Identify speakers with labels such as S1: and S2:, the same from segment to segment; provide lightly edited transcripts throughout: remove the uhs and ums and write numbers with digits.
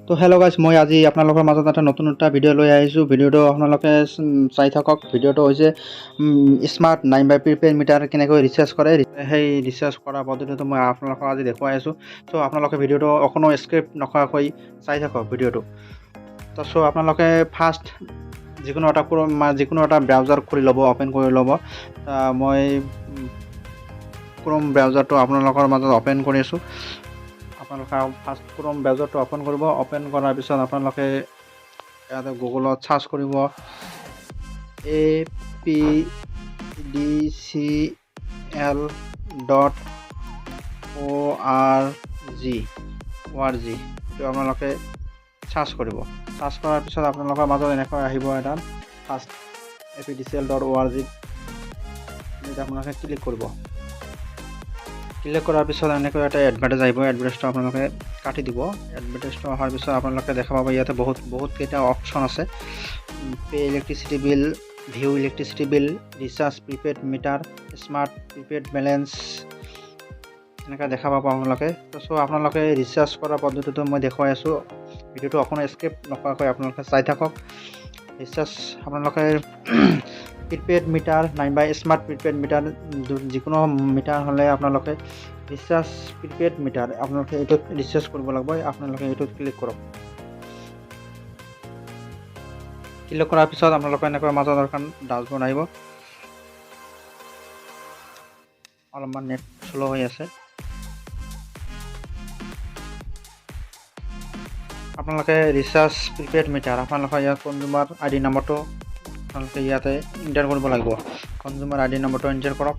S1: তো hello' guys, মই আজি আপোনালোকৰ মাজত এটা নতুন এটা ভিডিঅ' লৈ আহিছোঁ। ভিডিঅ'টো আপোনালোকে চাই থাকক। ভিডিঅ'টো হৈছে স্মাৰ্ট 9x প্ৰিপেইড মিটাৰ কেনেকৈ ৰিচাৰ্জ কৰে, সেই ৰিচাৰ্জ কৰা পদ্ধতিটো মই আপোনালোকক আজি দেখুৱাই আছোঁ। চ' আপোনালোকে ভিডিঅ'টো অকণো স্ক্ৰিপ্ট নকৰাকৈ চাই থাকক ভিডিঅ'টো। তো আপোনালোকে ফাৰ্ষ্ট যিকোনো এটা ব্ৰাউজাৰ খুলি ল'ব, অ'পেন কৰি ল'ব। মই ক্ৰোম ব্ৰাউজাৰটো আপোনালোকৰ মাজত অ'পেন কৰি আছোঁ। আপোনালোকে ফাৰ্ষ্ট ক্ৰোম ব্ৰাউজাৰটো অ'পেন কৰিব। অ'পেন কৰাৰ পিছত আপোনালোকে ইয়াতে গুগলত চাৰ্চ কৰিব APDCL.org এইটো আপোনালোকে চাৰ্চ কৰিব। চাৰ্চ কৰাৰ পিছত আপোনালোকৰ মাজত এনেকৈ আহিব এটা ফাৰ্ষ্ট APDCL.org আপোনালোকে ক্লিক কৰিব। ক্লিক কৰাৰ পিছত এনেকৈ এটা এডভাৰটাইজ আহিব। এডভাৰটাইজটো আপোনালোকে কাটি দিব। এডভাৰটাইজটো অহাৰ পিছত আপোনালোকে দেখা পাব ইয়াতে বহুতকেইটা অপশ্যন আছে। Pay electricity bill, view electricity bill, recharge prepaid meter, smart prepaid balance এনেকৈ দেখা পাব আপোনালোকে। চ' আপোনালোকে ৰিচাৰ্জ কৰা পদ্ধতিটো মই দেখুৱাই আছোঁ। ভিডিঅ'টো অকণো স্কিপ নকৰাকৈ আপোনালোকে চাই থাকক। ৰিচাৰ্জ আপোনালোকে প্ৰিপেইড মিটাৰ নাইবা স্মাৰ্ট প্ৰিপেইড মিটাৰ যিকোনো মিটাৰ হ'লে আপোনালোকে ৰিচাৰ্জ প্ৰিপেইড মিটাৰ আপোনালোকে এইটোত ৰিচাৰ্জ কৰিব লাগিব। আপোনালোকে এইটোত ক্লিক কৰক। ক্লিক কৰাৰ পিছত আপোনালোকে এনেকৈ মাজত এখন ডাছবৰ্ড আহিব। অলপমান নেট শ্ল' হৈ আছে। আপোনালোকে ৰিচাৰ্জ প্ৰিপেইড মিটাৰ আপোনালোকে ইয়াত কনজিউমাৰ আইডি নাম্বাৰটো আপোনালোকে ইয়াতে এণ্টাৰ কৰিব লাগিব। কনজিউমাৰ আইডি নাম্বাৰটো এণ্টাৰ কৰক।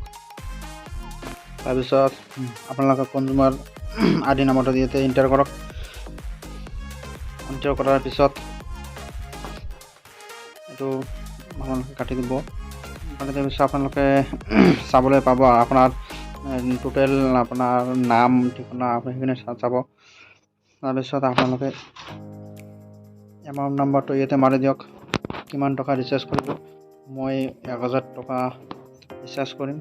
S1: তাৰপিছত আপোনালোকে কনজিউমাৰ আইডি নাম্বাৰটো ইয়াতে এণ্টাৰ কৰক। এণ্টাৰ কৰাৰ পিছত এইটো আপোনালোকে কাটি দিব। কাটি দিয়াৰ পিছত আপোনালোকে চাবলৈ পাব আপোনাৰ টোটেল আপোনাৰ নাম ঠিকনা আপুনি সেইখিনি চাব। তাৰপিছত আপোনালোকে এমাউণ্ট নাম্বাৰটো ইয়াতে মাৰি দিয়ক। কিমান টকা ৰিচাৰ্জ কৰিব? মই 1000 টকা ৰিচাৰ্জ কৰিম।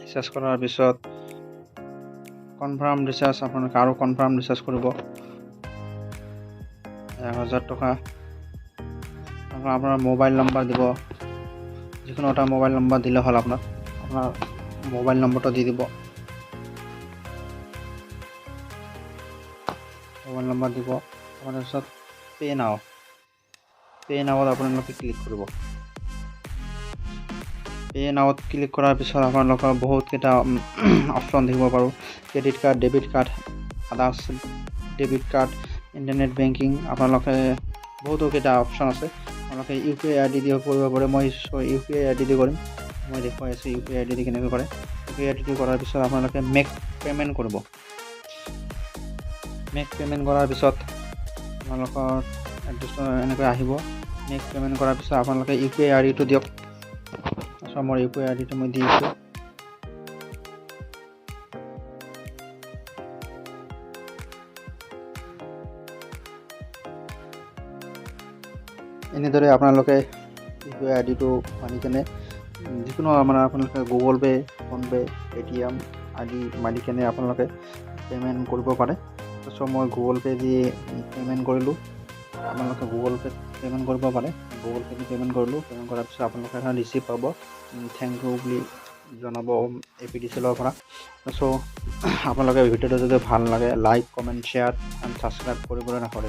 S1: ৰিচাৰ্জ কৰাৰ পিছত কনফাৰ্ম ৰিচাৰ্জ আপোনালোকে আৰু কনফাৰ্ম ৰিচাৰ্জ কৰিব 1000 টকা। আপোনাৰ মোবাইল নম্বৰ দিব। যিকোনো এটা মোবাইল নম্বৰ দিলে হ'ল। আপোনাৰ মোবাইল নম্বৰটো দি দিব। মোবাইল নম্বৰ দিব। তাৰপিছত পে' নাওত আপোনালোকে ক্লিক কৰিব। পে' নাওত ক্লিক কৰাৰ পিছত আপোনালোকৰ বহুতকেইটা অপশ্যন দেখিব পাৰোঁ। Credit card, debit card, others debit card, internet banking আপোনালোকে বহুতকেইটা অপশ্যন আছে। আপোনালোকে UPI ID দি কৰিব পাৰে। মই UPI ID দি কৰিম। মই দেখুৱাই আছোঁ UPI ID দি কেনেকৈ কৰে। UPI ID দি কৰাৰ পিছত আপোনালোকে মেক পে'মেণ্ট কৰিব। মেক পে'মেণ্ট কৰাৰ পিছত আপোনালোকৰ এড্ৰেছটো এনেকৈ আহিব। মেক পে'মেণ্ট কৰাৰ পিছত আপোনালোকে UPI ID টো দিয়ক। তাৰপিছত মোৰ UPI ID টো মই দি দিছোঁ। এনেদৰে আপোনালোকে UPI ID টো মাৰি কেনে যিকোনো আপোনালোকে গুগল পে', ফোনপে', পে'টিএম আদি মাৰি কেনে আপোনালোকে পে'মেণ্ট কৰিব পাৰে। তাৰপিছত মই গুগল পে' দি পে'মেণ্ট কৰিলোঁ। আপোনালোকে গুগল পে' পে'মেণ্ট কৰিব পাৰে। গুগল পে' দি পে'মেণ্ট কৰিলোঁ। পে'মেণ্ট কৰাৰ পিছত আপোনালোকে এটা ৰিচিপ্ট পাব। থেংক ইউ বুলি জনাব APDCLৰ পৰা। চ' আপোনালোকে ভিডিঅ'টো যদি ভাল লাগে like, comment, share and subscribe কৰিবলৈ নাপাহৰিব।